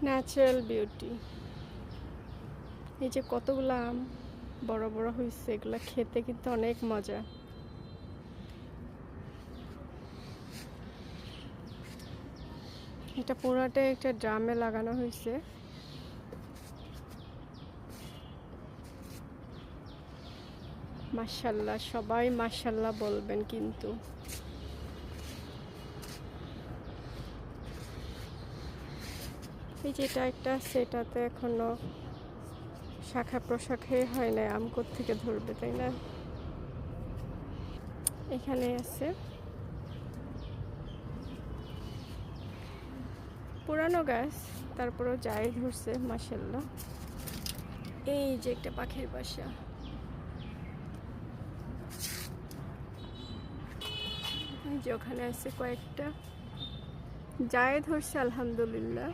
Natural beauty. এই যে কতগুলো আম বড় বড় হয়েছে, এগুলা খেতে কিন্তু অনেক মজা। এটা পুরাটা একটা ড্রামে লাগানো হয়েছে। মাশাল্লাহ, সবাই মাশাল্লাহ বলবেন কিন্তু। এই যে এটা একটা, সেটাতে এখনো শাখা প্রশাখাই হয় না, আম থেকে ধরবে, তাই না? এখানে আছে পুরানো গাছ, তারপরেও যাই ধরছে মাশাল্লাহ। এই যে একটা পাখির বাসা, এই যে ওখানে আছে কয়েকটা, যাই ধরছে আলহামদুলিল্লাহ।